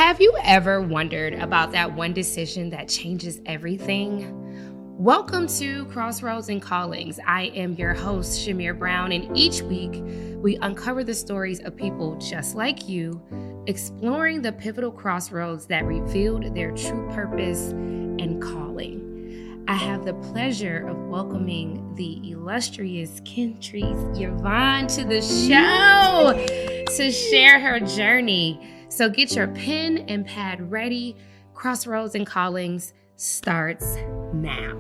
Have you ever wondered about that one decision that changes everything? Welcome to Crossroads and Callings. I am your host, Chimere Brown, and each week we uncover the stories of people just like you, exploring the pivotal crossroads that revealed their true purpose and calling. I have the pleasure of welcoming the illustrious K'ntrice Yvonne to the show to share her journey. So get your pen and pad ready. Crossroads and Callings starts now.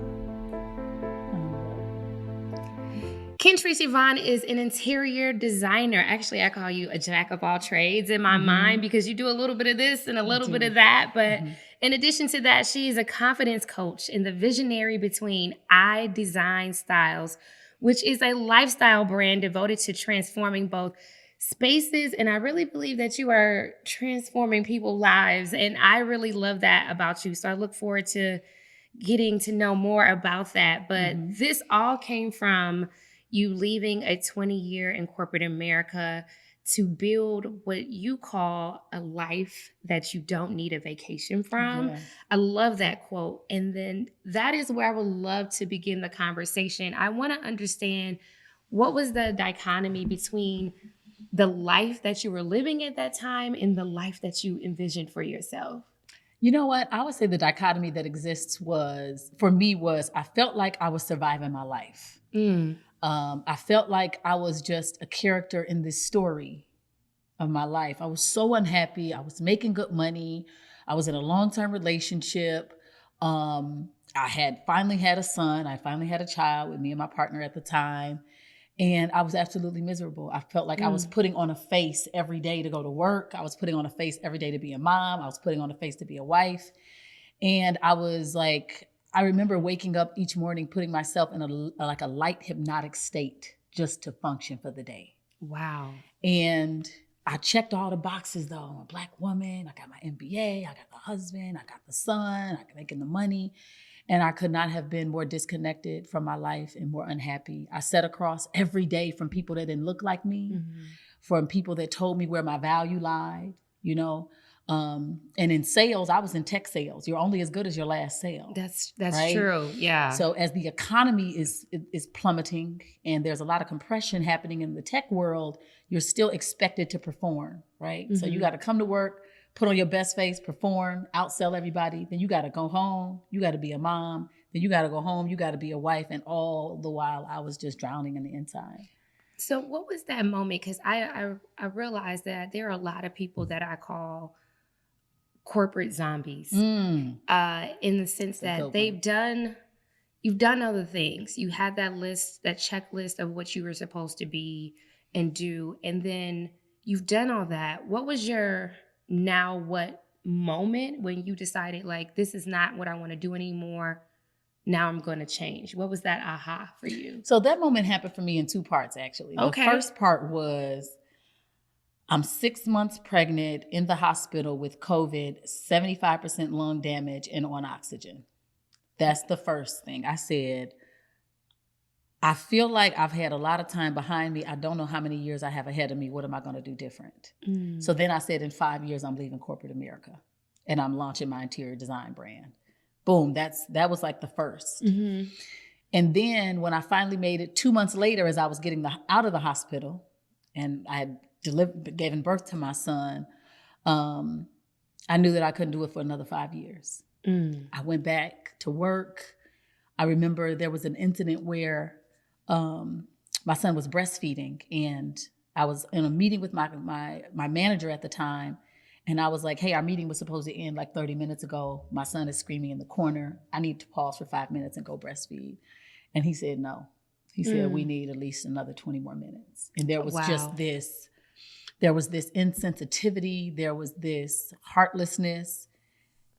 K'ntrice Yvonne is an interior designer. Actually, I call you a jack of all trades in my mind because you do a little bit of this and a little bit of that. But in addition to that, she is a confidence coach and the visionary between iDesign Styles, which is a lifestyle brand devoted to transforming both spaces. And I really believe that you are transforming people's lives. And I really love that about you. So I look forward to getting to know more about that. But this all came from you leaving a 20-year in corporate America to build what you call a life that you don't need a vacation from. Yeah. I love that quote. And then that is where I would love to begin the conversation. I want to understand, what was the dichotomy between the life that you were living at that time and the life that you envisioned for yourself? You know what? I would say the dichotomy that exists for me was I felt like I was surviving my life. I felt like I was just a character in this story of my life. I was so unhappy. I was making good money. I was in a long-term relationship. I had finally had a son. I finally had a child with me and my partner at the time. And I was absolutely miserable. I felt like I was putting on a face every day to go to work. I was putting on a face every day to be a mom. I was putting on a face to be a wife. And I was like, I remember waking up each morning, putting myself in a light hypnotic state just to function for the day. Wow. And I checked all the boxes though. I'm a Black woman. I got my MBA. I got the husband. I got the son. I'm making the money. And I could not have been more disconnected from my life and more unhappy. I sat across every day from people that didn't look like me, from people that told me where my value lied, you know. And in sales, I was in tech sales. You're only as good as your last sale. That's right? true. Yeah. So as the economy is plummeting and there's a lot of compression happening in the tech world, you're still expected to perform, right? So you got to come to work, put on your best face, perform, outsell everybody. Then you got to go home. You got to be a mom. Then you got to go home. You got to be a wife. And all the while I was just drowning in the inside. So what was that moment? Because I realized that there are a lot of people that I call corporate zombies in the sense that you've done other things. You had that list, that checklist of what you were supposed to be and do. And then you've done all that. What was your now what moment when you decided, like, this is not what I want to do anymore? Now I'm going to change. What was that aha for you? So that moment happened for me in two parts, actually. Okay. The first part was I'm 6 months pregnant in the hospital with COVID, 75% lung damage and on oxygen. That's the first thing. I said, I feel like I've had a lot of time behind me. I don't know how many years I have ahead of me. What am I going to do different? So then I said, in 5 years, I'm leaving corporate America and I'm launching my interior design brand. Boom. That was like the first. And then when I finally made it 2 months later, as I was getting out of the hospital and I had given birth to my son, I knew that I couldn't do it for another 5 years. I went back to work. I remember there was an incident where my son was breastfeeding and I was in a meeting with my manager at the time. And I was like, hey, our meeting was supposed to end like 30 minutes ago. My son is screaming in the corner. I need to pause for 5 minutes and go breastfeed. And he said, no. He said, we need at least another 20 more minutes. And there was there was this insensitivity. There was this heartlessness.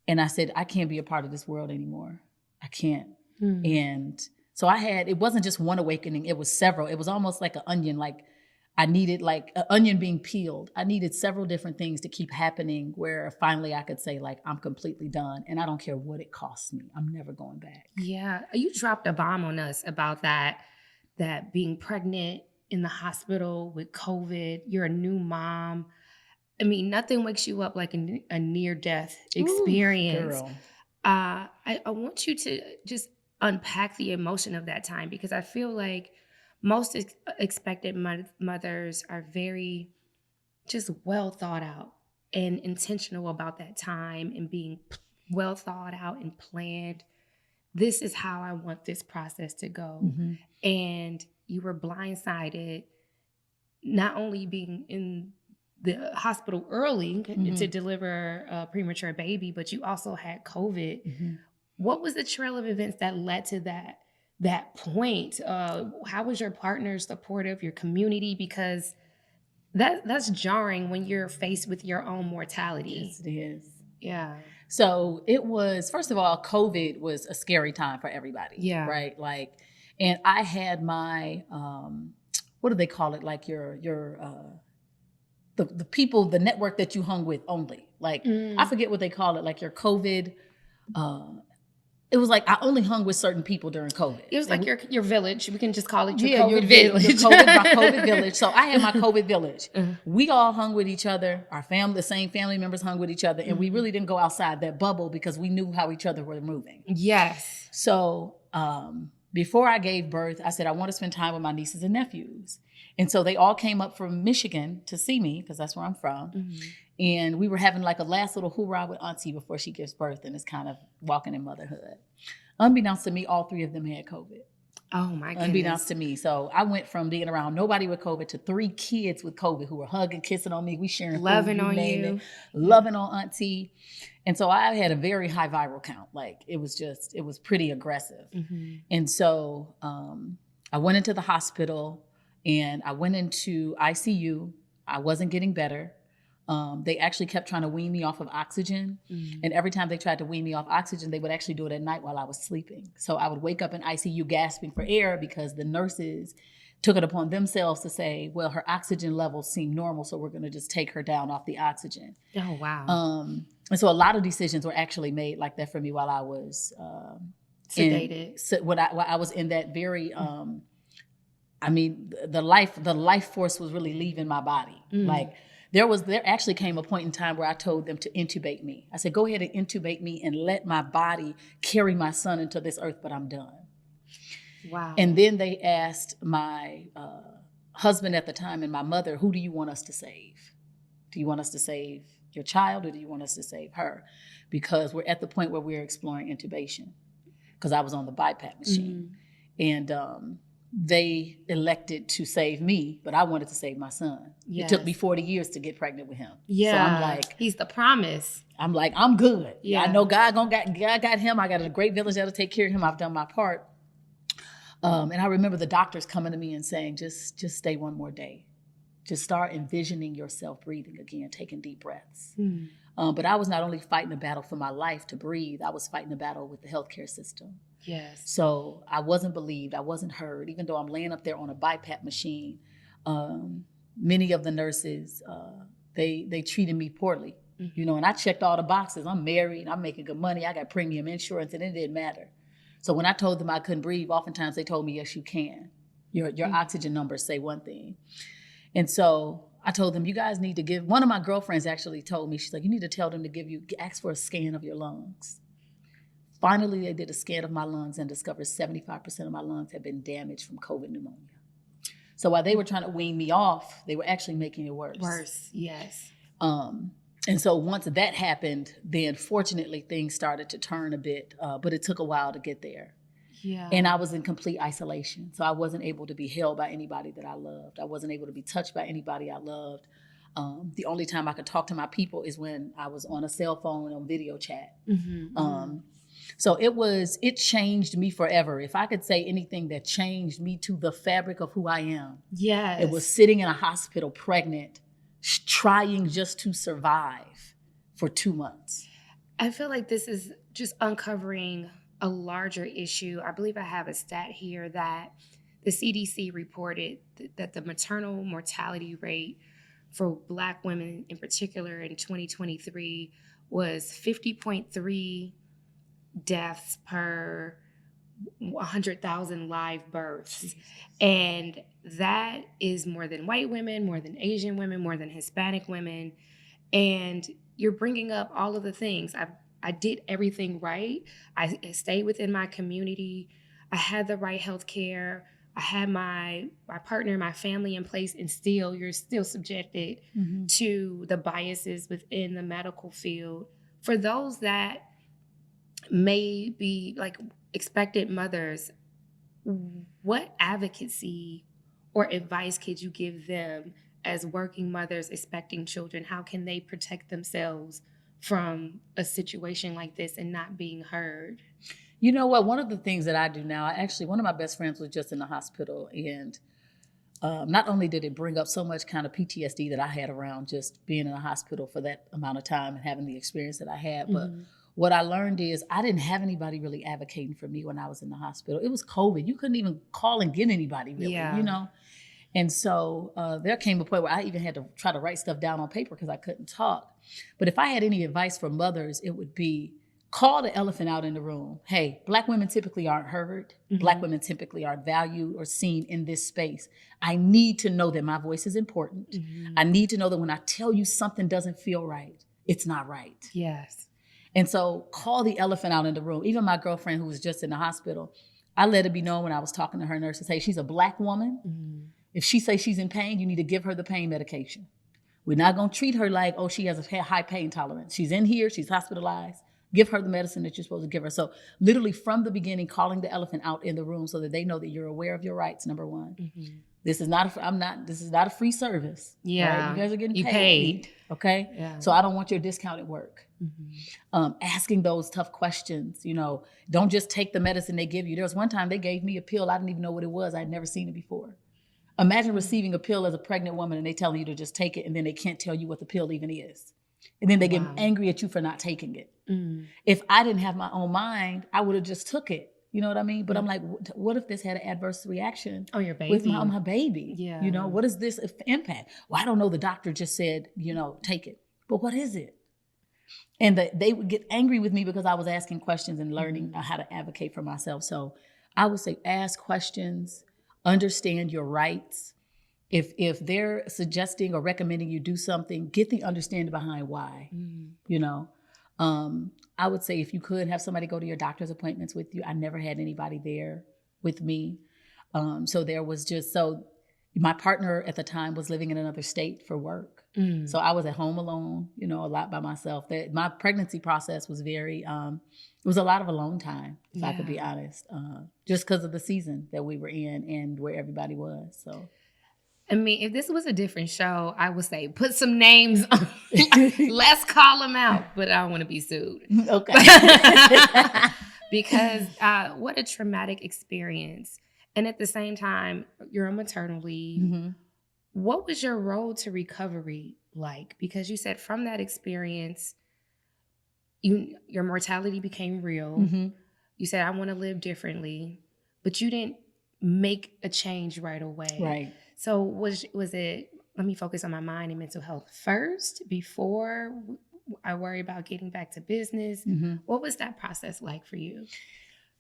And I said, I can't be a part of this world anymore. I can't. And so it wasn't just one awakening. It was several. It was almost like an onion, like I needed like an onion being peeled. I needed several different things to keep happening where finally I could say, like, I'm completely done. And I don't care what it costs me. I'm never going back. Yeah. You dropped a bomb on us about that being pregnant in the hospital with COVID. You're a new mom. I mean, nothing wakes you up like a near-death Ooh, experience. girl. I want you to just unpack the emotion of that time, because I feel like most expected mothers are very just well thought out and intentional about that time and being well thought out and planned. This is how I want this process to go. Mm-hmm. And you were blindsided, not only being in the hospital early to deliver a premature baby, but you also had COVID. Mm-hmm. What was the trail of events that led to that point? How was your partner supportive, your community? Because that's jarring when you're faced with your own mortality. Yes, it is. Yeah. So it was, first of all, COVID was a scary time for everybody. Yeah. Right. Like, and I had my, what do they call it? Like the people, the network that you hung with only. Like, I forget what they call it. Like your COVID, it was like I only hung with certain people during COVID. It was like your village. We can just call it your Yeah, COVID village. my COVID village. So I had my COVID village. We all hung with each other. Our family, the same family members hung with each other. And we really didn't go outside that bubble because we knew how each other were moving. Yes. So before I gave birth, I said, I want to spend time with my nieces and nephews. And so they all came up from Michigan to see me because that's where I'm from. And we were having like a last little hoorah with Auntie before she gives birth and is kind of walking in motherhood. Unbeknownst to me, all three of them had COVID. Oh my goodness. Unbeknownst to me. So I went from being around nobody with COVID to 3 kids with COVID who were hugging, kissing on me. We sharing loving food, on you. It, loving on Auntie. And so I had a very high viral count. Like it was pretty aggressive. And so I went into the hospital and I went into ICU. I wasn't getting better. They actually kept trying to wean me off of oxygen. And every time they tried to wean me off oxygen, they would actually do it at night while I was sleeping. So I would wake up in ICU gasping for air because the nurses took it upon themselves to say, well, her oxygen levels seem normal, so we're going to just take her down off the oxygen. Oh, wow. And so a lot of decisions were actually made like that for me while I was sedated. When I was in that very, I mean, the life force was really leaving my body. Like, there actually came a point in time where I told them to intubate me. I said, go ahead and intubate me and let my body carry my son into this earth, but I'm done. Wow. And then they asked my husband at the time and my mother, who do you want us to save? Do you want us to save your child or do you want us to save her? Because we're at the point where we're exploring intubation because I was on the BiPAP machine. And they elected to save me, but I wanted to save my son. Yes. It took me 40 years to get pregnant with him. Yeah. So I'm like, he's the promise. I'm like, I'm good. Yeah. I know God got him. I got a great village that'll take care of him. I've done my part. And I remember the doctors coming to me and saying, just stay one more day. Just start envisioning yourself breathing again, taking deep breaths. But I was not only fighting a battle for my life to breathe, I was fighting a battle with the healthcare system. Yes. So I wasn't believed. I wasn't heard. Even though I'm laying up there on a BiPAP machine, many of the nurses, they treated me poorly. You know, and I checked all the boxes. I'm married. I'm making good money. I got premium insurance, and it didn't matter. So when I told them I couldn't breathe, oftentimes they told me, yes, you can. Your oxygen numbers say one thing. And so I told them, you guys need to give, one of my girlfriends actually told me, she's like, you need to tell them to ask for a scan of your lungs. Finally, they did a scan of my lungs and discovered 75% of my lungs had been damaged from COVID pneumonia. So while they were trying to wean me off, they were actually making it worse. Worse, yes. And so once that happened, then fortunately things started to turn a bit, but it took a while to get there. Yeah. And I was in complete isolation. So I wasn't able to be held by anybody that I loved. I wasn't able to be touched by anybody I loved. The only time I could talk to my people is when I was on a cell phone on video chat. So it changed me forever. If I could say anything that changed me to the fabric of who I am, yes, it was sitting in a hospital pregnant, trying just to survive for 2 months. I feel like this is just uncovering a larger issue. I believe I have a stat here that the CDC reported that the maternal mortality rate for Black women in particular in 2023 was 50.3 deaths per 100,000 live births. Jesus. And that is more than white women, more than Asian women, more than Hispanic women. And you're bringing up all of the things. I did everything right. I stayed within my community. I had the right health care. I had my partner, my family in place, and still you're still subjected to the biases within the medical field. For those that may be like expected mothers, what advocacy or advice could you give them as working mothers expecting children? How can they protect themselves from a situation like this and not being heard? You know what? One of the things that I do now, one of my best friends was just in the hospital, and not only did it bring up so much kind of PTSD that I had around just being in a hospital for that amount of time and having the experience that I had, but what I learned is I didn't have anybody really advocating for me when I was in the hospital. It was COVID. You couldn't even call and get anybody really, you know? And so there came a point where I even had to try to write stuff down on paper because I couldn't talk. But if I had any advice for mothers, it would be call the elephant out in the room. Hey, Black women typically aren't heard. Black women typically aren't valued or seen in this space. I need to know that my voice is important. I need to know that when I tell you something doesn't feel right, it's not right. Yes. And so call the elephant out in the room. Even my girlfriend who was just in the hospital, I let it be known when I was talking to her nurses, hey, she's a Black woman. If she says she's in pain, you need to give her the pain medication. We're not going to treat her like, oh, she has a high pain tolerance. She's in here, she's hospitalized. Give her the medicine that you're supposed to give her. So literally from the beginning, calling the elephant out in the room so that they know that you're aware of your rights, number one. This is not a free service. Yeah. Right? You guys are getting paid. Okay. Yeah. So I don't want your discounted work. Asking those tough questions, don't just take the medicine they give you. There was one time they gave me a pill. I didn't even know what it was. I'd never seen it before. Imagine receiving a pill as a pregnant woman and they telling you to just take it and then they can't tell you what the pill even is. And then they get angry at you for not taking it. If I didn't have my own mind, I would have just took it. You know what I mean? But I'm like, what if this had an adverse reaction on your baby? With my baby? Yeah. What is this impact? Well, I don't know. The doctor just said, take it. But what is it? And they would get angry with me because I was asking questions and learning how to advocate for myself. So I would say ask questions, understand your rights. If they're suggesting or recommending you do something, get the understanding behind why, I would say if you could have somebody go to your doctor's appointments with you. I never had anybody there with me. So there was my partner at the time was living in another state for work. So I was at home alone, a lot by myself. My pregnancy process was it was a lot of alone time, if I could be honest, just because of the season that we were in and where everybody was, so. I mean, if this was a different show, I would say put some names on. Let's call them out, but I don't want to be sued. Okay. Because what a traumatic experience. And at the same time, you're on maternal leave. What was your road to recovery like? Because you said from that experience, your mortality became real. You said, I want to live differently, but you didn't make a change right away. Right. So was it, let me focus on my mind and mental health first before I worry about getting back to business? What was that process like for you?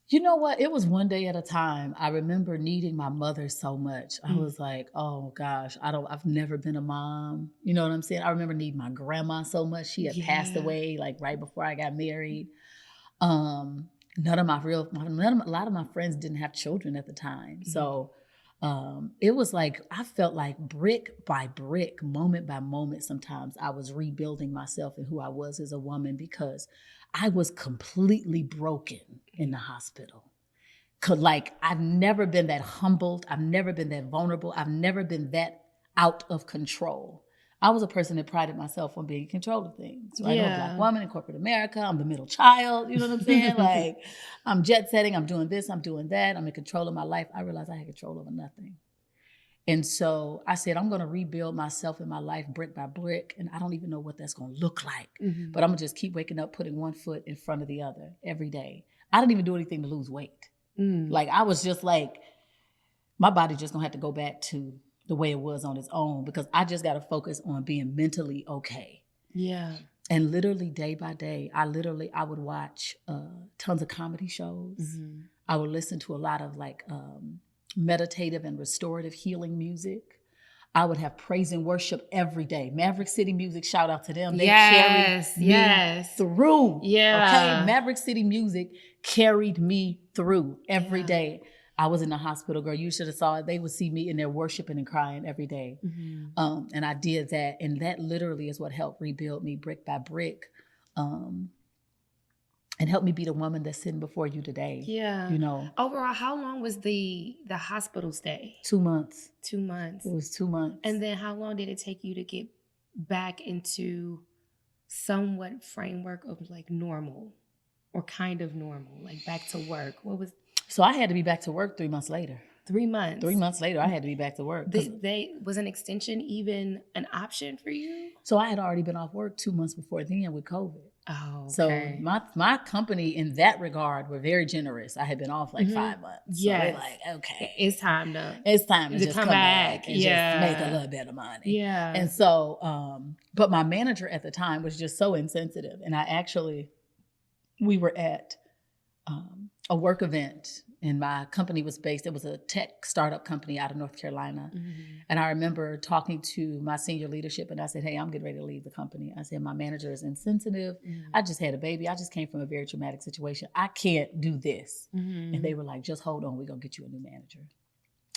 You know what? It was one day at a time. I remember needing my mother so much. I was like, oh gosh, I've never been a mom. You know what I'm saying? I remember needing my grandma so much. She had passed away like right before I got married. A lot of my friends didn't have children at the time. So it was like, I felt like brick by brick, moment by moment, sometimes I was rebuilding myself and who I was as a woman because I was completely broken in the hospital. I've never been that humbled. I've never been that vulnerable. I've never been that out of control. I was a person that prided myself on being in control of things. Right? I'm a Black woman in corporate America. I'm the middle child. You know what I'm saying? Like, I'm jet setting. I'm doing this. I'm doing that. I'm in control of my life. I realized I had control over nothing. And so I said, I'm going to rebuild myself and my life brick by brick. And I don't even know what that's going to look like. But I'm going to just keep waking up, putting one foot in front of the other every day. I didn't even do anything to lose weight. Like, I was just like, my body just going to have to go back to the way it was on its own because I just got to focus on being mentally okay. Yeah. And literally day by day, I would watch tons of comedy shows. I would listen to a lot of meditative and restorative healing music. I would have praise and worship every day. Maverick City Music, shout out to them. They Yes, carried me yes. through. Yeah. Okay. Maverick City Music carried me through every Yeah. day. I was in the hospital, girl. You should have saw it. They would see me in there worshiping and crying every day. And I did that. And that literally is what helped rebuild me brick by brick. And help me be the woman that's sitting before you today. Yeah. You know. Overall, how long was the hospital stay? 2 months. 2 months. It was 2 months. And then how long did it take you to get back into somewhat framework of like normal or kind of normal, like back to work? What was... So I had to be back to work 3 months later. 3 months. 3 months later, I had to be back to work. Was an extension even an option for you? So I had already been off work 2 months before then with COVID. Oh, okay. So my company in that regard were very generous. I had been off like 5 months. So they're like, okay, it's time to just come back and just make a little bit of money. Yeah. And so, but my manager at the time was just so insensitive. And we were at a work event, and my company was based, it was a tech startup company out of North Carolina. And I remember talking to my senior leadership, and I said, hey, I'm getting ready to leave the company. I said, my manager is insensitive. I just had a baby. I just came from a very traumatic situation. I can't do this. And they were like, just hold on. We're going to get you a new manager.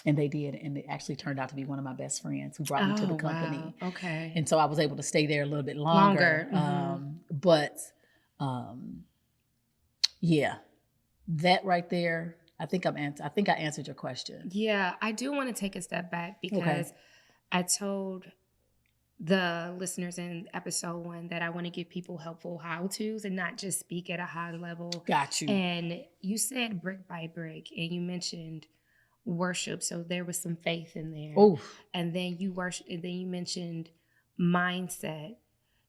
And they did. And it actually turned out to be one of my best friends who brought me to the company. Wow. Okay. And so I was able to stay there a little bit longer. Yeah, that right there, I think I answered your question. Yeah, I do want to take a step back because I told the listeners in episode 1 that I want to give people helpful how-tos and not just speak at a high level. Got you. And you said brick by brick, and you mentioned worship, so there was some faith in there. Oh, and then you mentioned mindset.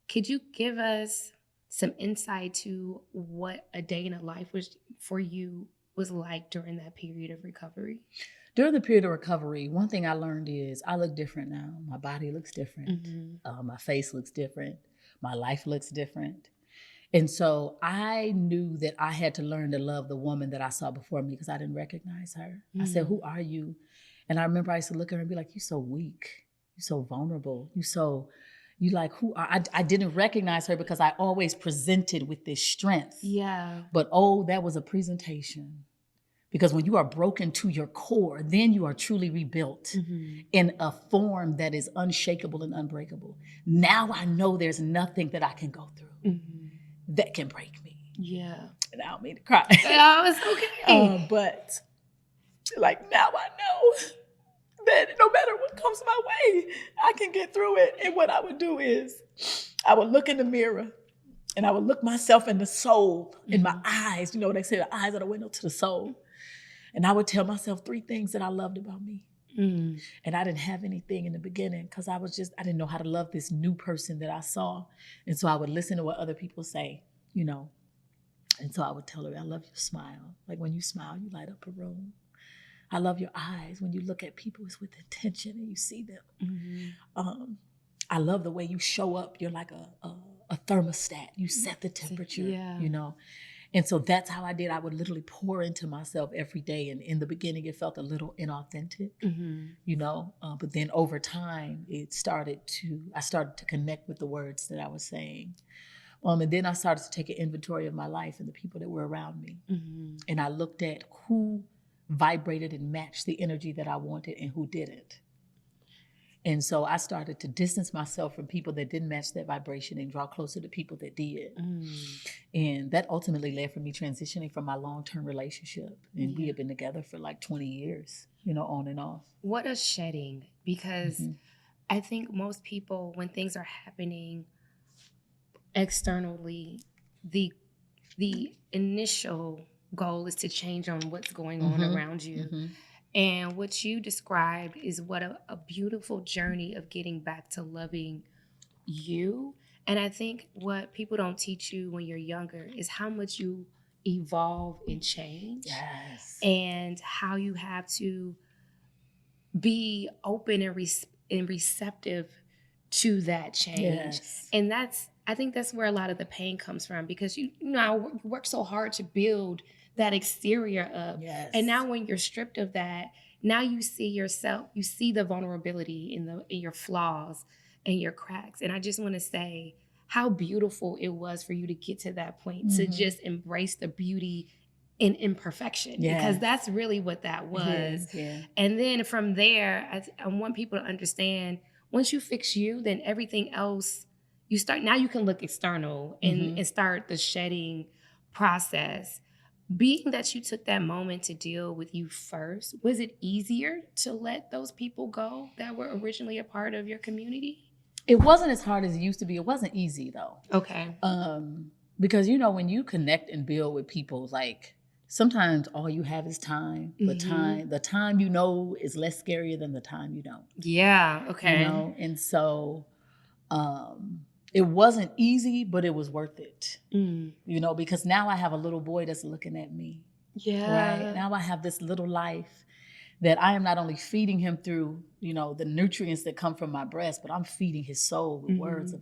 Could you give us some insight to what a day in a life was like during that period of recovery? During the period of recovery, one thing I learned is I look different now. My body looks different. My face looks different. My life looks different. And so I knew that I had to learn to love the woman that I saw before me because I didn't recognize her. I said, who are you? And I remember I used to look at her and be like, you're so weak. You're so vulnerable. Who are, I didn't recognize her because I always presented with this strength. Yeah. But that was a presentation. Because when you are broken to your core, then you are truly rebuilt in a form that is unshakable and unbreakable. Now I know there's nothing that I can go through that can break me. Yeah. And I don't mean to cry. Oh, it's okay. But like now I know that no matter what comes my way, I can get through it. And what I would do is I would look in the mirror and I would look myself in the soul, in my eyes. You know what they say, the eyes are the window to the soul. And I would tell myself 3 things that I loved about me. And I didn't have anything in the beginning because I didn't know how to love this new person that I saw. And so I would listen to what other people say, you know. And so I would tell her, I love your smile. Like when you smile, you light up a room. I love your eyes. When you look at people, it's with intention and you see them. I love the way you show up. You're like a thermostat. You set the temperature, you know. And so that's how I did. I would literally pour into myself every day. And in the beginning, it felt a little inauthentic, you know. But then over time, I started to connect with the words that I was saying. And then I started to take an inventory of my life and the people that were around me. And I looked at who vibrated and matched the energy that I wanted and who didn't. And so I started to distance myself from people that didn't match that vibration and draw closer to people that did. And that ultimately led for me transitioning from my long-term relationship. And we had been together for like 20 years, you know, on and off. What a shedding, because I think most people, when things are happening externally, the initial goal is to change on what's going on around you. And what you described is what a beautiful journey of getting back to loving you. And I think what people don't teach you when you're younger is how much you evolve and change. Yes. And how you have to be open and receptive to that change. Yes. And I think that's where a lot of the pain comes from, because you know, I work so hard to build that exterior up. Yes. And now when you're stripped of that, now you see yourself, you see the vulnerability in your flaws and your cracks. And I just want to say how beautiful it was for you to get to that point, to just embrace the beauty in imperfection, because that's really what that was. Yeah. And then from there, I want people to understand, once you fix you, then everything else, now you can look external and start the shedding process. Being that you took that moment to deal with you first, was it easier to let those people go that were originally a part of your community? It wasn't as hard as it used to be. It wasn't easy though. Okay. Because, when you connect and build with people, like, sometimes all you have is time. But the time is less scarier than the time you don't. Yeah. Okay. And so it wasn't easy, but it was worth it. Because now I have a little boy that's looking at me. Yeah. Right. Now I have this little life that I am not only feeding him through, the nutrients that come from my breast, but I'm feeding his soul with words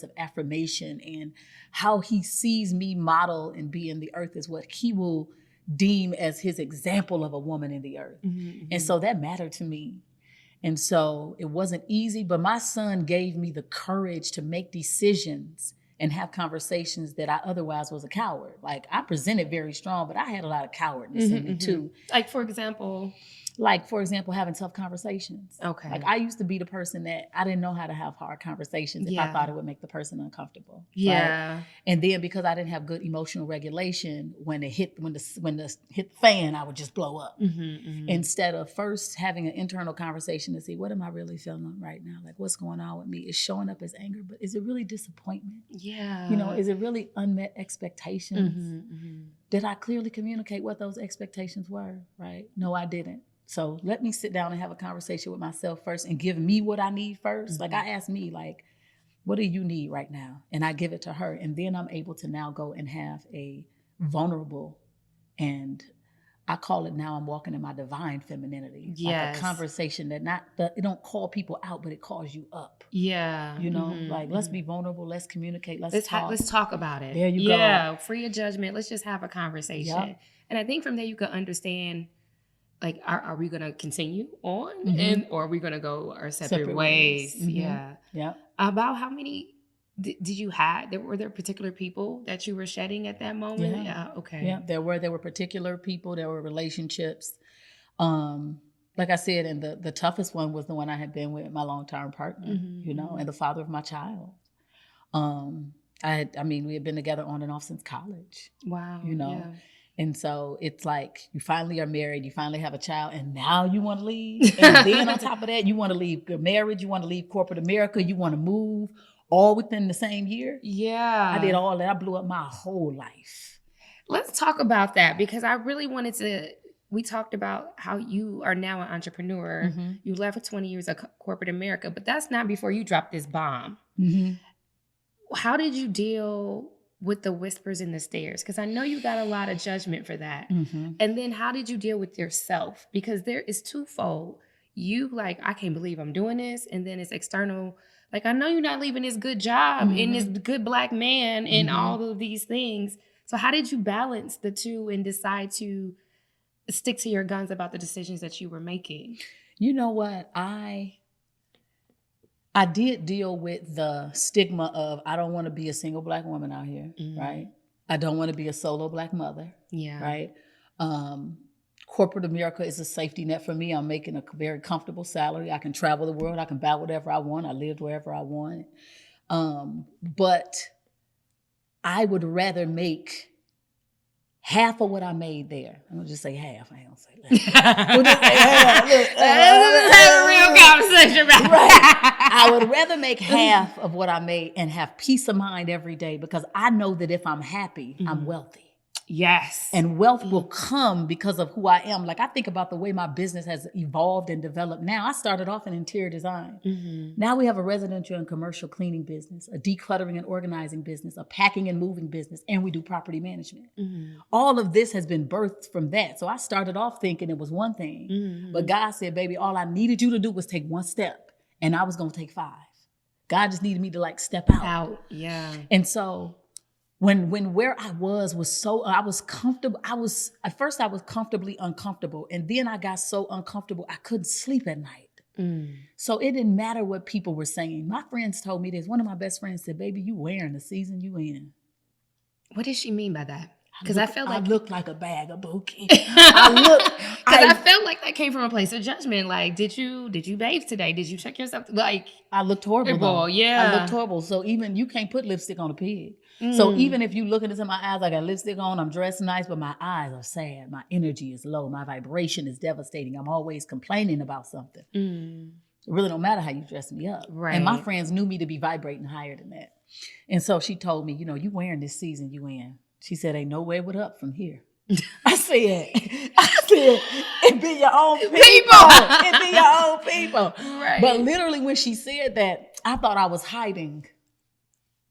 of affirmation, and how he sees me model and be in the earth is what he will deem as his example of a woman in the earth. And so that mattered to me. And so it wasn't easy, but my son gave me the courage to make decisions and have conversations that I otherwise was a coward. Like, I presented very strong, but I had a lot of cowardness in me too. Like, for example, having tough conversations. Okay. Like, I used to be the person that I didn't know how to have hard conversations if I thought it would make the person uncomfortable. Yeah. Right? And then because I didn't have good emotional regulation, when the hit the fan, I would just blow up. Instead of first having an internal conversation to see, what am I really feeling right now? Like, what's going on with me? Is showing up as anger, but is it really disappointment? Yeah. Is it really unmet expectations? Did I clearly communicate what those expectations were? Right? No, I didn't. So let me sit down and have a conversation with myself first and give me what I need first. Like, I ask me, like, what do you need right now? And I give it to her. And then I'm able to now go and have a vulnerable, and I call it, now I'm walking in my divine femininity. Like a conversation that it don't call people out, but it calls you up. Yeah. Like, let's be vulnerable. Let's communicate. Let's talk. Let's talk about it. There you go. Yeah. Free of judgment. Let's just have a conversation. Yep. And I think from there you can understand, like, are we going to continue on or are we going to go our separate ways? Yeah. Yeah. About how many did you have? Were there particular people that you were shedding at that moment? Yeah. Okay. Yeah. There were particular people. There were relationships. Like I said, and the toughest one was the one I had been with, my long-term partner, and the father of my child. We had been together on and off since college. Wow. Yeah. And so it's like, you finally are married, you finally have a child, and now you want to leave. And then on top of that, you want to leave your marriage, you want to leave corporate America, you want to move all within the same year. Yeah. I did all that. I blew up my whole life. Let's talk about that, because I really wanted to. We talked about how you are now an entrepreneur. You left for 20 years of corporate America, but that's not before you dropped this bomb. How did you deal with the whispers in the stairs? Because I know you got a lot of judgment for that. And then how did you deal with yourself? Because there is twofold. You like, I can't believe I'm doing this. And then it's external. Like, I know you're not leaving this good job and this good Black man and all of these things. So how did you balance the two and decide to stick to your guns about the decisions that you were making? You know what? I did deal with the stigma of, I don't want to be a single Black woman out here, right? I don't want to be a solo Black mother, right? Corporate America is a safety net for me. I'm making a very comfortable salary. I can travel the world. I can buy whatever I want. I lived wherever I want. But I would rather make half of what I made there. I'm gonna just say half. I ain't gonna say that. We'll just say half. Let's have a real conversation about right. I would rather make half of what I made and have peace of mind every day, because I know that if I'm happy, I'm wealthy. Yes. And wealth will come because of who I am. Like, I think about the way my business has evolved and developed. Now, I started off in interior design. Now we have a residential and commercial cleaning business, a decluttering and organizing business, a packing and moving business, and we do property management. All of this has been birthed from that. So I started off thinking it was one thing, but God said, baby, all I needed you to do was take one step, and I was going to take 5. God just needed me to, like, step out. Yeah. And so when where I was so, I was comfortable. At first I was comfortably uncomfortable. And then I got so uncomfortable, I couldn't sleep at night. So it didn't matter what people were saying. My friends told me this. One of my best friends said, baby, you wearing the season you in. What does she mean by that? Because I felt like I look like a bag of bookie. I felt like that came from a place of judgment. Like, did you bathe today? Did you check yourself? Like, I looked horrible. Though. Yeah, I looked horrible. So even you can't put lipstick on a pig. So even if you looking into my eyes, I got lipstick on, I'm dressed nice, but my eyes are sad. My energy is low. My vibration is devastating. I'm always complaining about something. It really don't matter how you dress me up. Right. And my friends knew me to be vibrating higher than that. And so she told me, you wearing this season you in. She said, ain't no way but up from here. I said, it be your own people. It be your own people. Right. But literally when she said that, I thought I was hiding.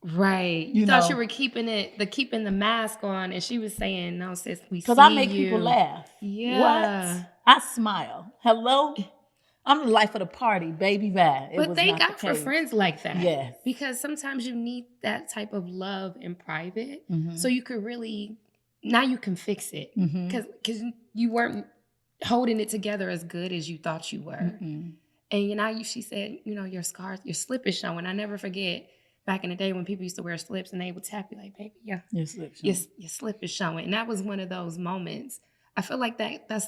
Right. You thought you were keeping the mask on, and she was saying, no, sis, we see you. Because I make people laugh. Yeah. What? I smile. Hello? I'm the life of the party, baby, bad. But thank God for friends like that. Yes. Because sometimes you need that type of love in private. So you could really, now you can fix it. Because you weren't holding it together as good as you thought you were. And she said, your scars, your slip is showing. I never forget back in the day when people used to wear slips and they would tap you like, baby, your slip is showing. And that was one of those moments. I feel like that's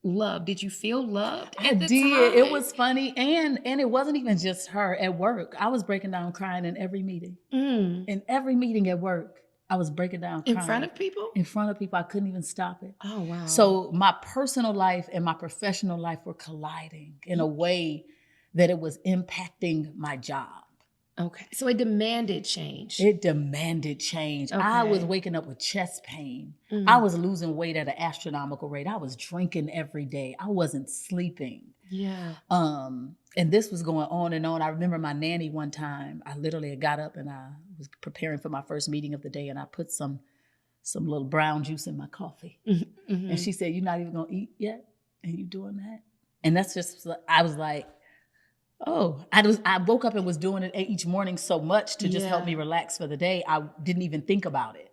love. Did you feel loved? I did. Time? It was funny. And it wasn't even just her at work. I was breaking down crying in every meeting. In every meeting at work, I was breaking down crying. In front of people? In front of people. I couldn't even stop it. Oh, wow. So my personal life and my professional life were colliding in a way that it was impacting my job. Okay. So it demanded change. It demanded change. Okay. I was waking up with chest pain. I was losing weight at an astronomical rate. I was drinking every day. I wasn't sleeping. Yeah. And this was going on and on. I remember my nanny one time, I literally got up and I was preparing for my first meeting of the day and I put some little brown juice in my coffee. And she said, you're not even going to eat yet? And you doing that? And that's just, I was like, oh, I woke up and was doing it each morning so much to just help me relax for the day. I didn't even think about it,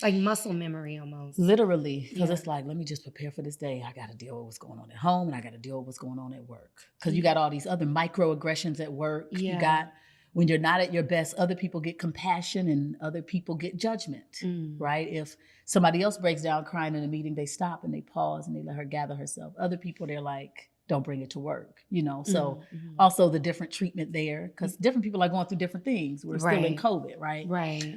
Like muscle memory almost. Literally, because it's like, let me just prepare for this day. I got to deal with what's going on at home and I got to deal with what's going on at work. Because you got all these other microaggressions at work. You got, when you're not at your best, other people get compassion and other people get judgment, right? If somebody else breaks down crying in a meeting, they stop and they pause and they let her gather herself. Other people, they're like, don't bring it to work, So also the different treatment there, because different people are going through different things. We're still in COVID, right? Right.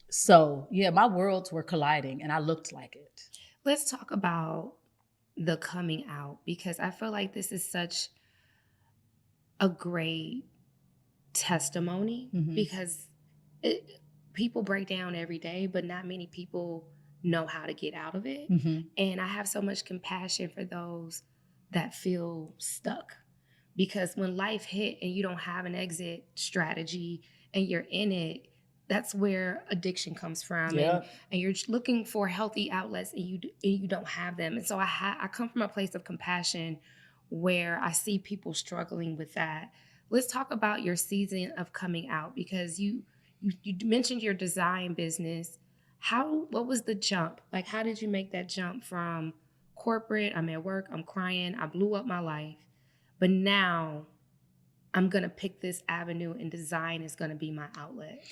So yeah, my worlds were colliding and I looked like it. Let's talk about the coming out, because I feel like this is such a great testimony because people break down every day, but not many people know how to get out of it. And I have so much compassion for those that feel stuck, because when life hit and you don't have an exit strategy and you're in it, that's where addiction comes from. And you're looking for healthy outlets and you don't have them. And so I come from a place of compassion where I see people struggling with that. Let's talk about your season of coming out, because you mentioned your design business. What was the jump? Like, how did you make that jump from corporate, I'm at work, I'm crying, I blew up my life, but now I'm going to pick this avenue and design is going to be my outlet?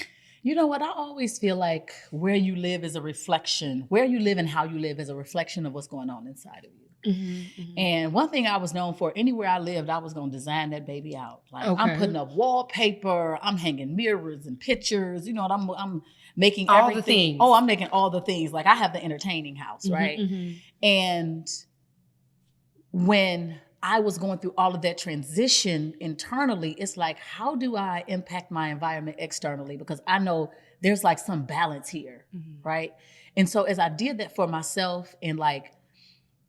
You know what? I always feel like where you live is a reflection. Where you live and how you live is a reflection of what's going on inside of you. And one thing I was known for, anywhere I lived, I was going to design that baby out. Like I'm putting up wallpaper, I'm hanging mirrors and pictures, I'm making all everything. The things. Oh, I'm making all the things. Like I have the entertaining house, right? And when I was going through all of that transition internally, it's like, how do I impact my environment externally? Because I know there's like some balance here, right? And so as I did that for myself, and like,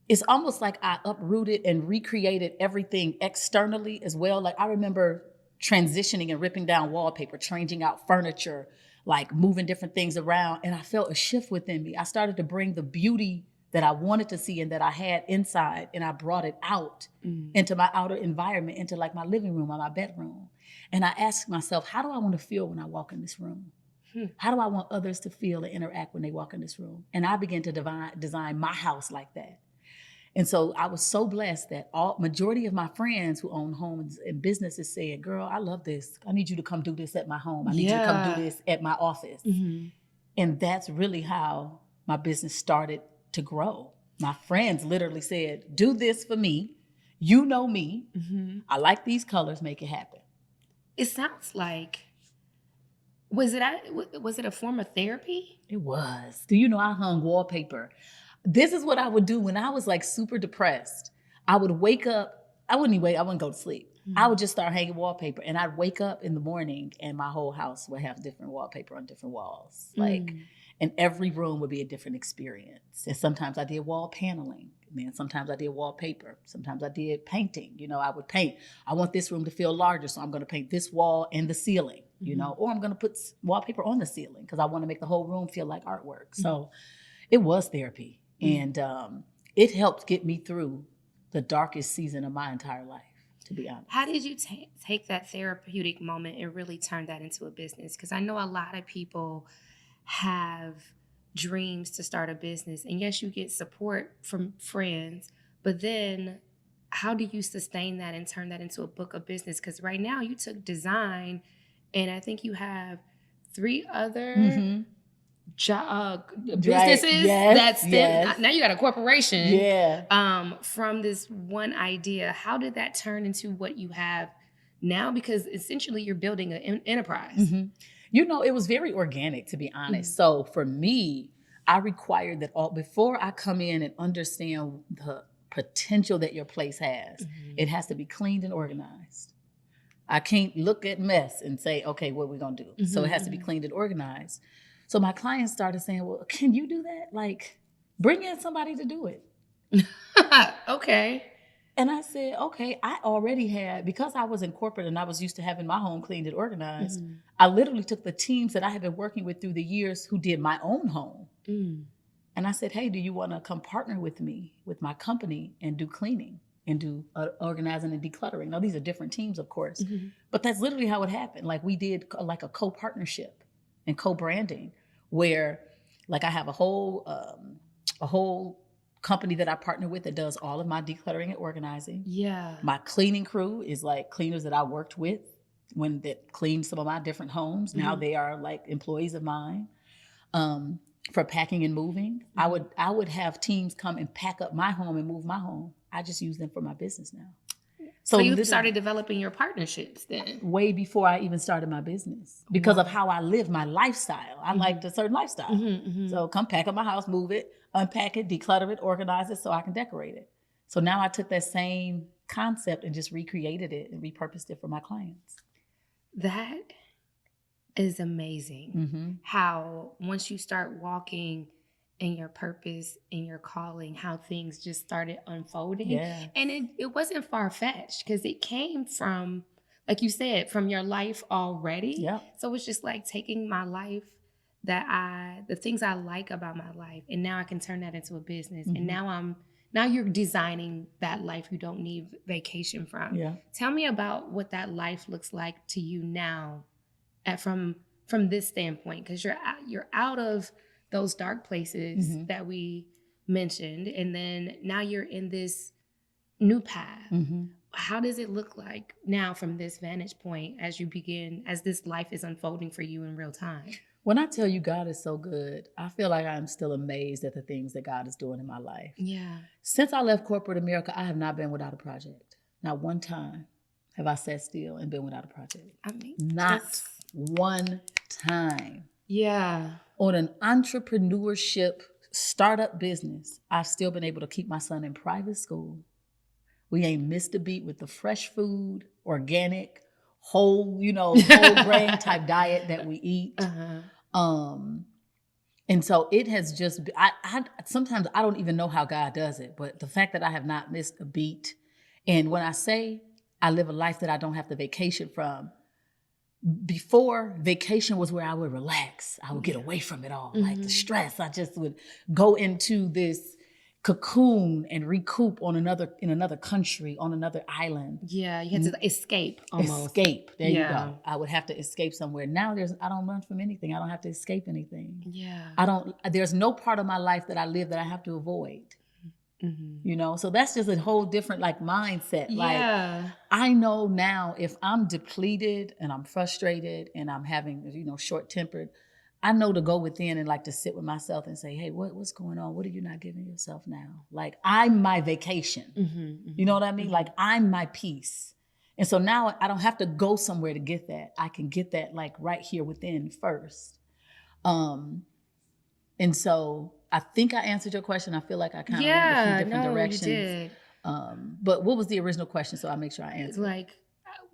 it's almost like I uprooted and recreated everything externally as well. Like I remember transitioning and ripping down wallpaper, changing out furniture, like moving different things around. And I felt a shift within me. I started to bring the beauty that I wanted to see and that I had inside, and I brought it out into my outer environment, into like my living room or my bedroom. And I asked myself, how do I want to feel when I walk in this room? How do I want others to feel and interact when they walk in this room? And I began to design my house like that. And so I was so blessed that majority of my friends who own homes and businesses said, girl, I love this. I need you to come do this at my home. I need you to come do this at my office. And that's really how my business started to grow. My friends literally said, do this for me. You know me. I like these colors. Make it happen. It sounds like, was it a form of therapy? It was. Do you know I hung wallpaper? This is what I would do when I was like super depressed. I would wake up. I wouldn't go to sleep. I would just start hanging wallpaper, and I'd wake up in the morning and my whole house would have different wallpaper on different walls. And every room would be a different experience. And sometimes I did wall paneling. And then sometimes I did wallpaper. Sometimes I did painting. I would paint. I want this room to feel larger, so I'm going to paint this wall and the ceiling, or I'm going to put wallpaper on the ceiling because I want to make the whole room feel like artwork. So it was therapy. And it helped get me through the darkest season of my entire life, to be honest. How did you take that therapeutic moment and really turn that into a business? Because I know a lot of people have dreams to start a business. And yes, you get support from friends, but then how do you sustain that and turn that into a book of business? Because right now you took design, and I think you have 3 other businesses now you got a corporation from this one idea. How did that turn into what you have now? Because essentially you're building an enterprise. It was very organic, to be honest. So for me, I required that before I come in and understand the potential that your place has, it has to be cleaned and organized. I can't look at mess and say, okay, what are we going to do? So it has to be cleaned and organized. So my clients started saying, well, can you do that? Like, bring in somebody to do it. Okay. And I said, okay, I already had, because I was in corporate and I was used to having my home cleaned and organized, I literally took the teams that I had been working with through the years who did my own home. And I said, hey, do you want to come partner with me, with my company, and do cleaning and do organizing and decluttering? Now, these are different teams, of course, but that's literally how it happened. Like, we did like a co-partnership and co-branding, where like I have a whole company that I partner with that does all of my decluttering and organizing. Yeah. My cleaning crew is like cleaners that I worked with that cleaned some of my different homes. Now they are like employees of mine. For packing and moving, I would have teams come and pack up my home and move my home. I just use them for my business now. So you started developing your partnerships then? Way before I even started my business, because of how I live my lifestyle. I liked a certain lifestyle. So come pack up my house, move it, unpack it, declutter it, organize it so I can decorate it. So now I took that same concept and just recreated it and repurposed it for my clients. That is amazing. How once you start walking in your purpose, in your calling, how things just started unfolding. Yeah. And it wasn't far-fetched because it came from, like you said, from your life already. Yeah. So it's just like taking my life, the things I like about my life, and now I can turn that into a business. And now you're designing that life you don't need vacation from. Yeah. Tell me about what that life looks like to you now from this standpoint, because you're out of those dark places that we mentioned, and then now you're in this new path. How does it look like now from this vantage point as this life is unfolding for you in real time? When I tell you God is so good, I feel like I'm still amazed at the things that God is doing in my life. Yeah. Since I left corporate America, I have not been without a project. Not one time have I sat still and been without a project. Not one time. Yeah. On an entrepreneurship startup business, I've still been able to keep my son in private school. We ain't missed a beat with the fresh food, organic, whole grain type diet that we eat. And so it has just been, I sometimes I don't even know how God does it, but the fact that I have not missed a beat. And when I say I live a life that I don't have to vacation from, before, vacation was where I would relax. I would get away from it all, like the stress. I just would go into this cocoon and recoup in another country, on another island. Yeah, you had to escape almost. Escape. There you go. I would have to escape somewhere. Now I don't run from anything. I don't have to escape anything. Yeah. There's no part of my life that I live that I have to avoid. You know, so that's just a whole different like mindset. Yeah. Like I know now if I'm depleted and I'm frustrated and I'm having, you know, short-tempered, I know to go within and like to sit with myself and say, hey, what's going on? What are you not giving yourself now? Like I'm my vacation. You know what I mean? Like I'm my peace. And so now I don't have to go somewhere to get that. I can get that like right here within first. And so I think I answered your question. I feel like I kind of went a few different directions. You did. But what was the original question? So I'll make sure I answer. Like,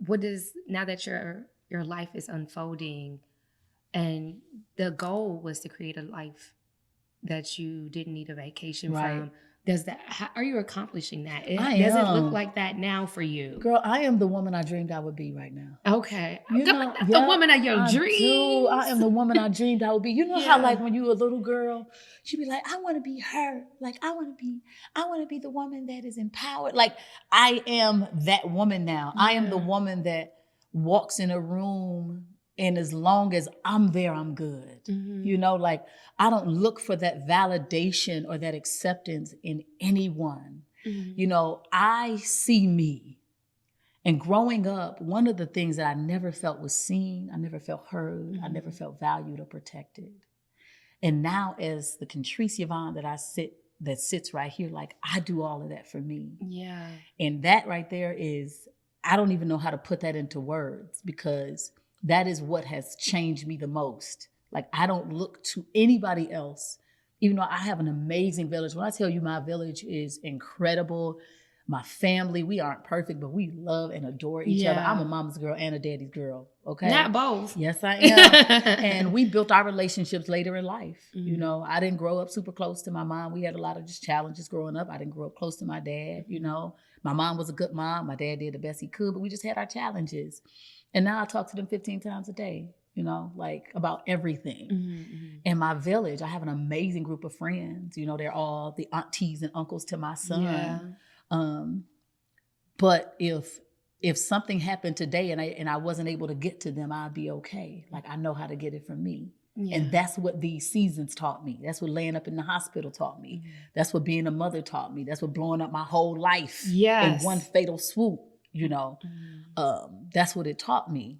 what is, now that your life is unfolding and the goal was to create a life that you didn't need a vacation from, how are you accomplishing that? Does it look like that now for you? Girl, I am the woman I dreamed I would be right now. Okay. The woman of your dreams. I am the woman I dreamed I would be. You know how like when you were a little girl, she'd be like, I want to be her. Like I want to be the woman that is empowered. Like I am that woman now. I am the woman that walks in a room and as long as I'm there, I'm good. You know, like I don't look for that validation or that acceptance in anyone. You know, I see me. And growing up, one of the things that I never felt was seen, I never felt heard, I never felt valued or protected. And now as the K'ntrice Yvonne that sits right here, like I do all of that for me. Yeah. And that right there is, I don't even know how to put that into words because that is what has changed me the most. Like I don't look to anybody else, even though I have an amazing village. When I tell you my village is incredible, my family, we aren't perfect, but we love and adore each other. I'm a mama's girl and a daddy's girl, okay? Not both. Yes, I am. And we built our relationships later in life. You know, I didn't grow up super close to my mom. We had a lot of just challenges growing up. I didn't grow up close to my dad, you know. My mom was a good mom. My dad did the best he could, but we just had our challenges. And now I talk to them 15 times a day, you know, like about everything. And my village, I have an amazing group of friends. You know, they're all the aunties and uncles to my son. But if something happened today and I wasn't able to get to them, I'd be okay. Like I know how to get it from me. And that's what these seasons taught me. That's what laying up in the hospital taught me. That's what being a mother taught me. That's what blowing up my whole life in one fatal swoop, you know. That's what it taught me,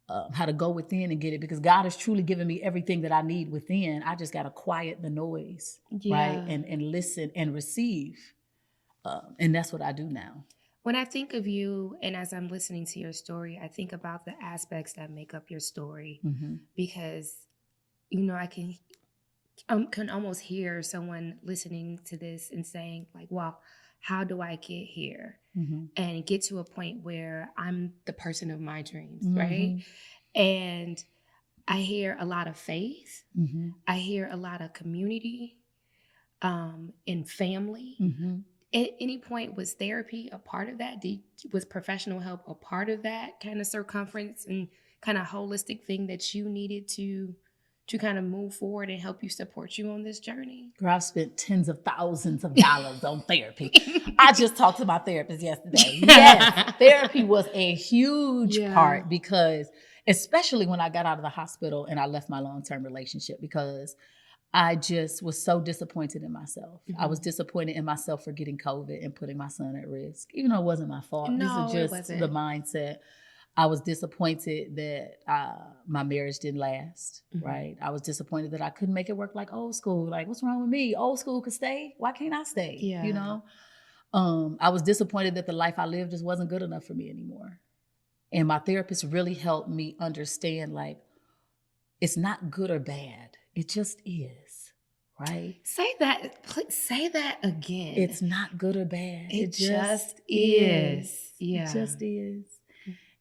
how to go within and get it, because God has truly given me everything that I need within. I just got to quiet the noise, right? And listen and receive. And that's what I do now. When I think of you and as I'm listening to your story, I think about the aspects that make up your story because, you know, I can almost hear someone listening to this and saying like, well, how do I get here and get to a point where I'm the person of my dreams, right? And I hear a lot of faith. I hear a lot of community and family. At any point, was therapy a part of that? Was professional help a part of that kind of circumference and kind of holistic thing that you needed to kind of move forward and help you support you on this journey? Girl, I've spent tens of thousands of dollars on therapy. I just talked to my therapist yesterday. Yes, therapy was a huge part because, especially when I got out of the hospital and I left my long-term relationship, because I just was so disappointed in myself. I was disappointed in myself for getting COVID and putting my son at risk, even though it wasn't my fault. No, this is just the mindset. I was disappointed that my marriage didn't last, right? I was disappointed that I couldn't make it work like old school. Like, what's wrong with me? Old school could stay. Why can't I stay? You know? I was disappointed that the life I lived just wasn't good enough for me anymore. And my therapist really helped me understand, like, it's not good or bad. It just is, right? Say that again. It's not good or bad. It just is. Yeah. It just is.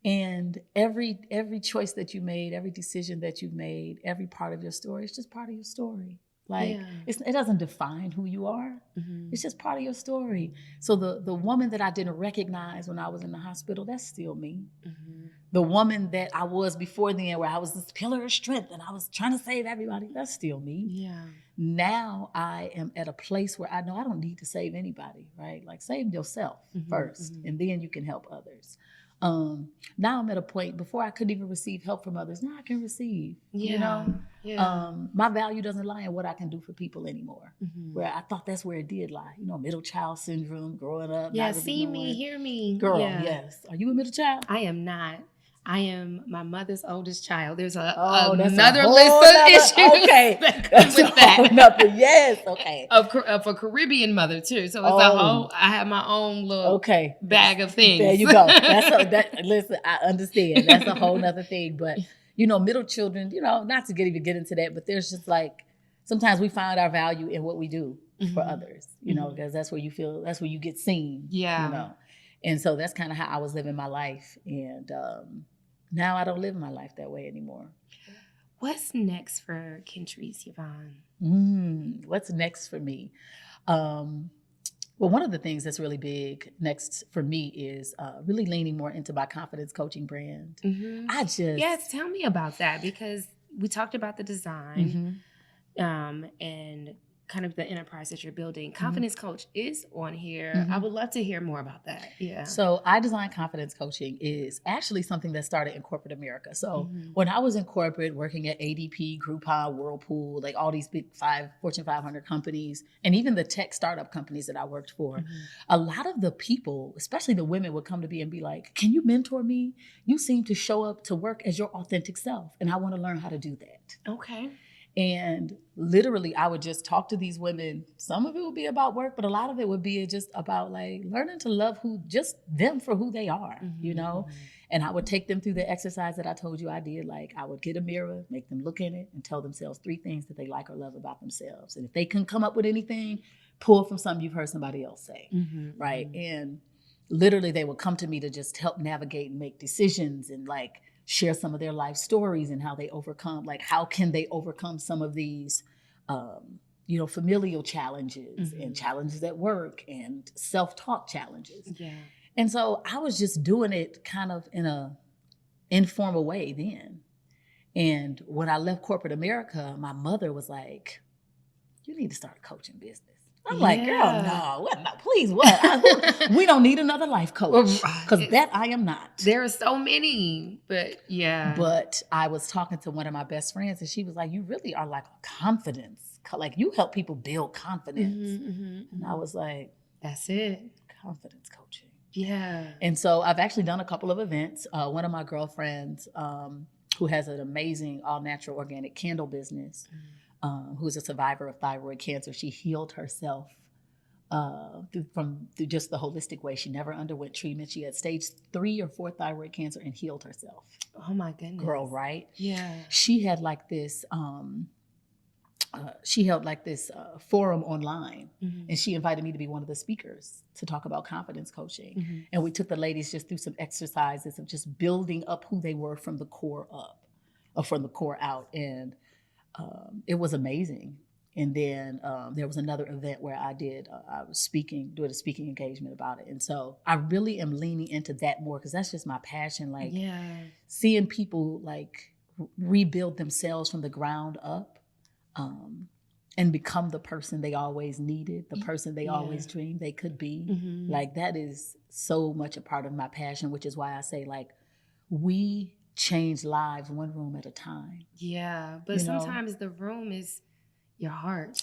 And every choice that you made, every decision that you've made, every part of your story, it's just part of your story. Like it doesn't define who you are. It's just part of your story. So the woman that I didn't recognize when I was in the hospital, that's still me. the woman that I was before then, where I was this pillar of strength and I was trying to save everybody. That's still me. Yeah. Now I am at a place where I know I don't need to save anybody, right? Like save yourself first, and then you can help others. Now I'm at a point before I couldn't even receive help from others. Now I can receive, you know? My value doesn't lie in what I can do for people anymore. Where I thought that's where it did lie. You know, middle child syndrome, growing up. Yeah, not really see me, knowing. hear me. Girl, Yeah. yes. Are you a middle child? I am not. I am my mother's oldest child. There's that's another list of issues okay. that come with that. Nothing. Yes, okay. Of a Caribbean mother too. So it's a whole. I have my own little bag of things. There you go. Listen, I understand. That's a whole nother thing. But you know, middle children. You know, not to even get into that, but there's just like sometimes we find our value in what we do for others. You know, because that's where you feel. That's where you get seen. Yeah. You know, and so that's kind of how I was living my life, and now I don't live my life that way anymore. What's next for K'ntrice Yvonne? What's next for me? Well, one of the things that's really big next for me is really leaning more into my confidence coaching brand. Yes, tell me about that, because we talked about the design and kind of the enterprise that you're building. Confidence coach is on here. I would love to hear more about that. Yeah. So iDesign confidence coaching is actually something that started in corporate America. So when I was in corporate working at ADP, Groupon, Whirlpool, like all these big Fortune 500 companies, and even the tech startup companies that I worked for, a lot of the people, especially the women, would come to me and be like, can you mentor me? You seem to show up to work as your authentic self, and I want to learn how to do that. Okay. And literally, I would just talk to these women. Some of it would be about work, but a lot of it would be just about like learning to love just them for who they are, you know? And I would take them through the exercise that I told you I did. Like I would get a mirror, make them look in it and tell themselves 3 things that they like or love about themselves. And if they couldn't come up with anything, pull from something you've heard somebody else say, right? And literally they would come to me to just help navigate and make decisions and like share some of their life stories and how they overcome, like how can they overcome some of these, you know, familial challenges and challenges at work and self-talk challenges. Yeah. And so I was just doing it kind of in a informal way then. And when I left corporate America, my mother was like, you need to start a coaching business. I'm like, girl, no, please, what? We don't need another life coach, because that I am not. There are so many, but yeah. But I was talking to one of my best friends, and she was like, you really are like a confidence, like you help people build confidence. And I was like, that's it. Confidence coaching. Yeah. And so I've actually done a couple of events. One of my girlfriends who has an amazing all-natural organic candle business, who's a survivor of thyroid cancer. She healed herself through just the holistic way. She never underwent treatment. She had stage 3 or 4 thyroid cancer and healed herself. Oh my goodness. Girl, right? Yeah. She had like this, she held like this forum online, and she invited me to be one of the speakers to talk about confidence coaching. And we took the ladies just through some exercises of just building up who they were from the core up, or from the core out. And it was amazing. And then there was another event where I was doing a speaking engagement about it. And so I really am leaning into that more, because that's just my passion. Like seeing people like rebuild themselves from the ground up, and become the person they always needed, the person they always dreamed they could be. Like that is so much a part of my passion, which is why I say like we change lives one room at a time. Yeah, but sometimes the room is your heart.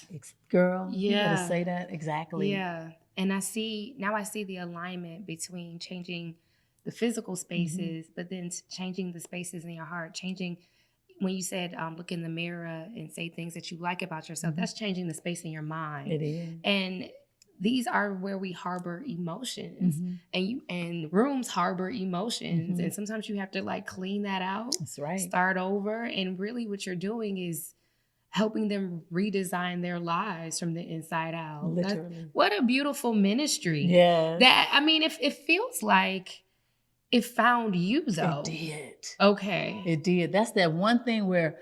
Girl, you gotta say that exactly. Yeah, and I see the alignment between changing the physical spaces, but then changing the spaces in your heart. Changing, when you said look in the mirror and say things that you like about yourself, that's changing the space in your mind. It is. And these are where we harbor emotions, and rooms harbor emotions. And sometimes you have to like clean that out. That's right. Start over. And really what you're doing is helping them redesign their lives from the inside out. Literally. What a beautiful ministry. Yeah. That, I mean, it feels like it found you though. It did. Okay. It did. That's that one thing where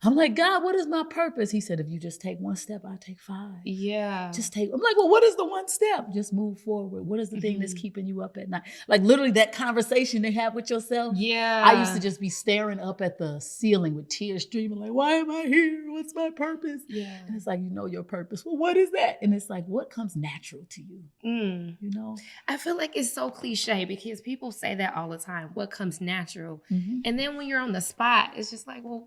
I'm like, God, what is my purpose? He said, if you just take one step, I take 5. Yeah. Just take, I'm like, well, what is the one step? Just move forward. What is the thing that's keeping you up at night? Like literally that conversation they have with yourself. Yeah. I used to just be staring up at the ceiling with tears streaming, like, why am I here? What's my purpose? Yeah. And it's like, you know your purpose. Well, what is that? And it's like, what comes natural to you? You know? I feel like it's so cliche because people say that all the time. What comes natural? And then when you're on the spot, it's just like, well,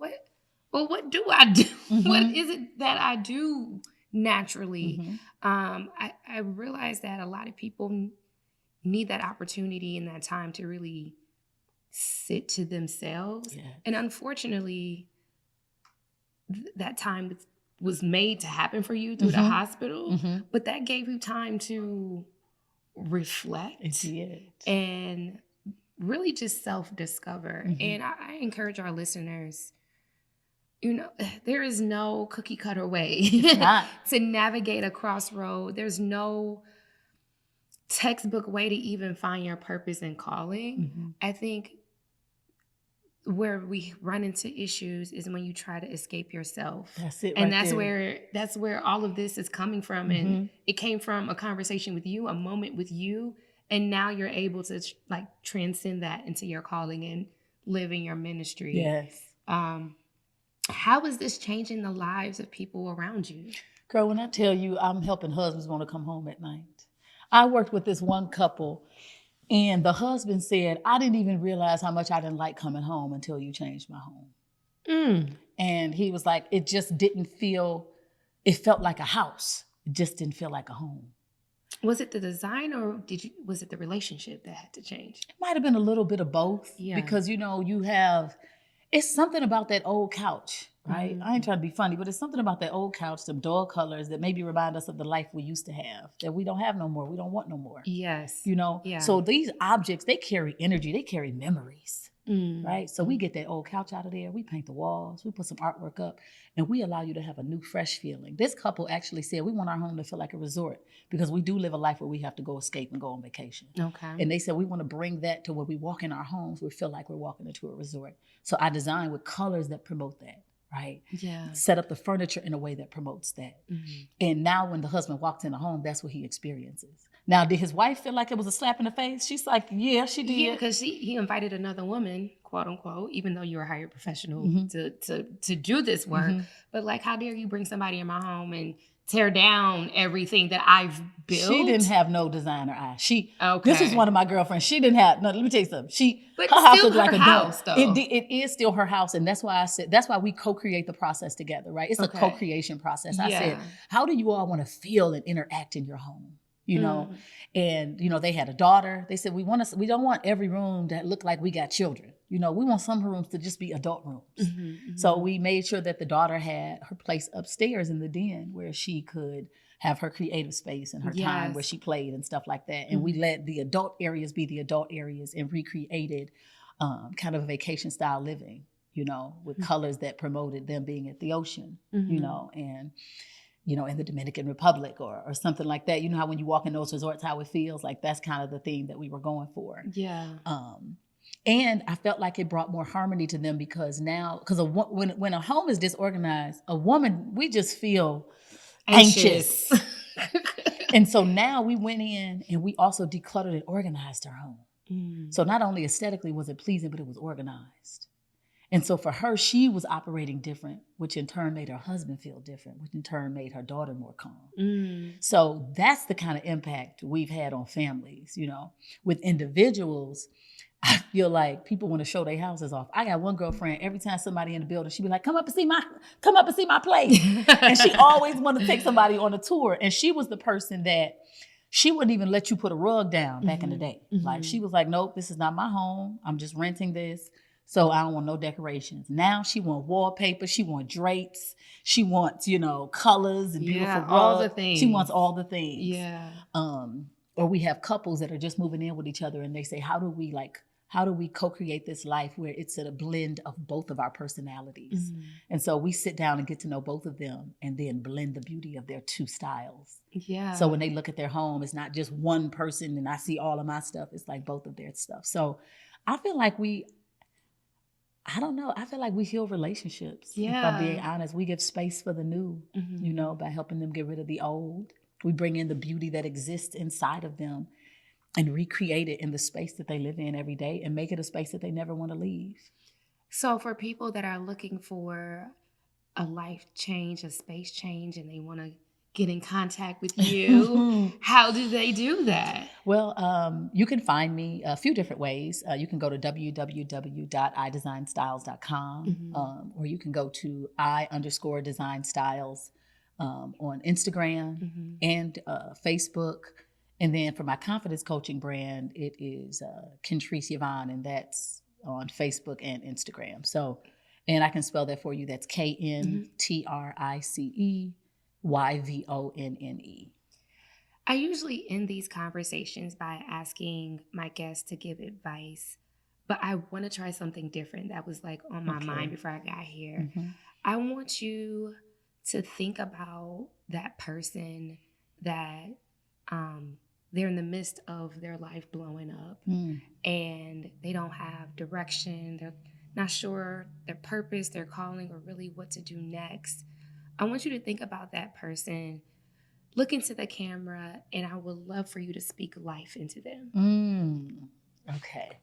what do I do? What is it that I do naturally? I realize that a lot of people need that opportunity and that time to really sit to themselves. Yes. And unfortunately, that time was made to happen for you through the hospital, but that gave you time to reflect and really just self-discover. And I encourage our listeners, you know, there is no cookie cutter way to navigate a crossroad. There's no textbook way to even find your purpose and calling. I think where we run into issues is when you try to escape yourself. That's it. And that's where all of this is coming from. And it came from a conversation with you, a moment with you. And now you're able to like transcend that into your calling and living your ministry. Yes. How is this changing the lives of people around you? Girl, when I tell you I'm helping husbands want to come home at night. I worked with this one couple and the husband said, I didn't even realize how much I didn't like coming home until you changed my home. And he was like, it just didn't feel, it felt like a house. It just didn't feel like a home. Was it the design or was it the relationship that had to change? It might have been a little bit of both. Yeah. Because, you know, it's something about that old couch, right? I ain't trying to be funny, but it's something about that old couch, some dull colors that maybe remind us of the life we used to have that we don't have no more. We don't want no more. Yes. You know? Yeah. So these objects, they carry energy, they carry memories, right? So we get that old couch out of there, we paint the walls, we put some artwork up, and we allow you to have a new, fresh feeling. This couple actually said, we want our home to feel like a resort because we do live a life where we have to go escape and go on vacation. Okay. And they said, we want to bring that to where we walk in our homes, we feel like we're walking into a resort. So I designed with colors that promote that, right? Yeah. Set up the furniture in a way that promotes that. And now when the husband walks in the home, that's what he experiences. Now, did his wife feel like it was a slap in the face? She's like, yeah, she did. Yeah, because he invited another woman, quote unquote, even though you're a hired professional to do this work. But like, how dare you bring somebody in my home and tear down everything that I've built? She didn't have no designer eye. This was one of my girlfriends. She didn't have, no, let me tell you something. But her house still was like her a house, dome. though. It is still her house. And that's why I said, that's why we co-create the process together, right? It's a co-creation process. I said, how do you all want to feel and interact in your home? You know, and, you know, they had a daughter. They said, we don't want every room that look like we got children. You know, we want some rooms to just be adult rooms. So we made sure that the daughter had her place upstairs in the den where she could have her creative space and her time where she played and stuff like that. And we let the adult areas be the adult areas and recreated kind of a vacation style living, you know, with colors that promoted them being at the ocean, you know, and you know, in the Dominican Republic or something like that. You know how when you walk in those resorts, how it feels like that's kind of the theme that we were going for. Yeah. And I felt like it brought more harmony to them because when a home is disorganized, a woman, we just feel anxious. And so now we went in and we also decluttered and organized our home. So not only aesthetically was it pleasing, but it was organized. And so for her, she was operating different, which in turn made her husband feel different, which in turn made her daughter more calm. So that's the kind of impact we've had on families, you know. With individuals, I feel like people want to show their houses off. I got one girlfriend, every time somebody in the building, she'd be like, come up and see my place. And she always wanted to take somebody on a tour. And she was the person that she wouldn't even let you put a rug down back in the day. Like she was like, nope, this is not my home. I'm just renting this. So I don't want no decorations. Now she wants wallpaper. She wants drapes. She wants, you know, colors and beautiful rugs. All the things. She wants all the things. Yeah. Or we have couples that are just moving in with each other and they say, how do we co-create this life where it's a blend of both of our personalities? And so we sit down and get to know both of them and then blend the beauty of their two styles. Yeah. So when they look at their home, it's not just one person and I see all of my stuff. It's like both of their stuff. So I feel like I don't know. I feel like we heal relationships. Yeah. If I'm being honest, we give space for the new, Mm-hmm. you know, by helping them get rid of the old. We bring in the beauty that exists inside of them and recreate it in the space that they live in every day and make it a space that they never want to leave. So for people that are looking for a life change, a space change, and they want to get in contact with you, how do they do that? Well, you can find me a few different ways. You can go to www.idesignstyles.com, Mm-hmm. or you can go to I_design_styles on Instagram Mm-hmm. and Facebook. And then for my confidence coaching brand, it is K'ntrice Yvonne, and that's on Facebook and Instagram. So, and I can spell that for you. That's KNTRICEYVONNE. I usually end these conversations by asking my guests to give advice, but I want to try something different that was like on my mind before I got here. Mm-hmm. I want you to think about that person that they're in the midst of their life blowing up and they don't have direction. They're not sure their purpose, their calling, or really what to do next. I want you to think about that person. Look into the camera, and I would love for you to speak life into them. Okay.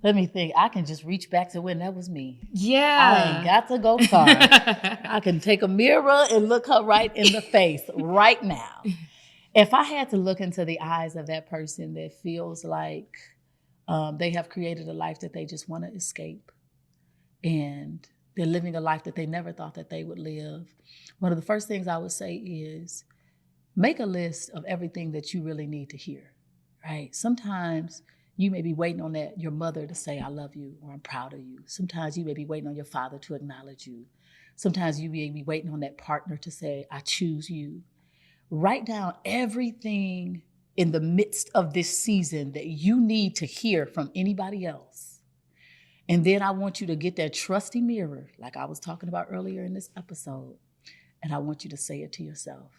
Let me think. I can just reach back to when that was me. Yeah. I ain't got to go far. I can take a mirror and look her right in the face right now. If I had to look into the eyes of that person that feels like they have created a life that they just want to escape, and they're living a life that they never thought that they would live, one of the first things I would say is make a list of everything that you really need to hear, right? Sometimes you may be waiting on your mother to say, I love you, or I'm proud of you. Sometimes you may be waiting on your father to acknowledge you. Sometimes you may be waiting on that partner to say, I choose you. Write down everything in the midst of this season that you need to hear from anybody else. And then I want you to get that trusty mirror, like I was talking about earlier in this episode, and I want you to say it to yourself.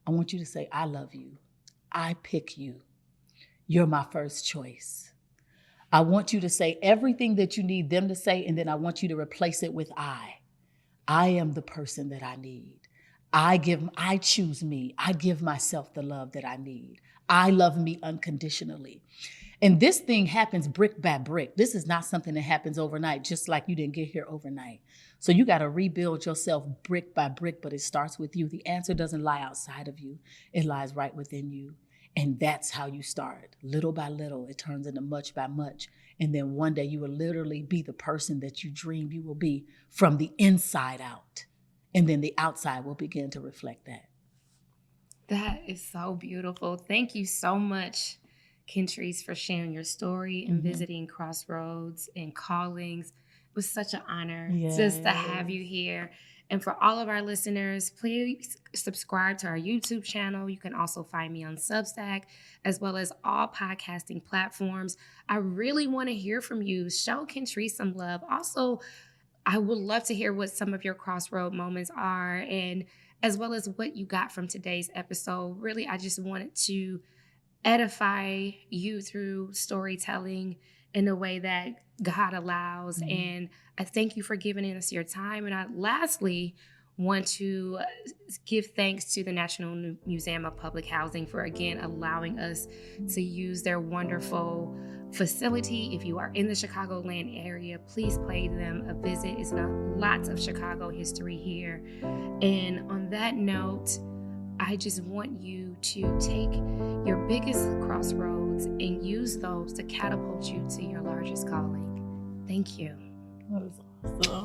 I want you to say, I love you. I pick you. You're my first choice. I want you to say everything that you need them to say, and then I want you to replace it with I. I am the person that I need. I choose me. I give myself the love that I need. I love me unconditionally. And this thing happens brick by brick. This is not something that happens overnight, just like you didn't get here overnight. So you got to rebuild yourself brick by brick, but it starts with you. The answer doesn't lie outside of you. It lies right within you. And that's how you start. Little by little, it turns into much by much. And then one day you will literally be the person that you dreamed you will be from the inside out. And then the outside will begin to reflect that. That is so beautiful. Thank you so much, K'ntrice, for sharing your story and visiting Crossroads and Callings. It was such an honor just to have you here. And for all of our listeners, please subscribe to our YouTube channel. You can also find me on Substack, as well as all podcasting platforms. I really want to hear from you. Show K'ntrice some love. Also, I would love to hear what some of your crossroad moments are, and as well as what you got from today's episode. Really, I just wanted to edify you through storytelling in a way that God allows. And I thank you for giving us your time. And I lastly want to give thanks to the National Museum of Public Housing for, again, allowing us to use their wonderful facility. If you are in the Chicagoland area, please pay them a visit. It's lots of Chicago history here. And on that note, I just want you to take your biggest crossroads and use those to catapult you to your largest calling. Thank you. That was awesome.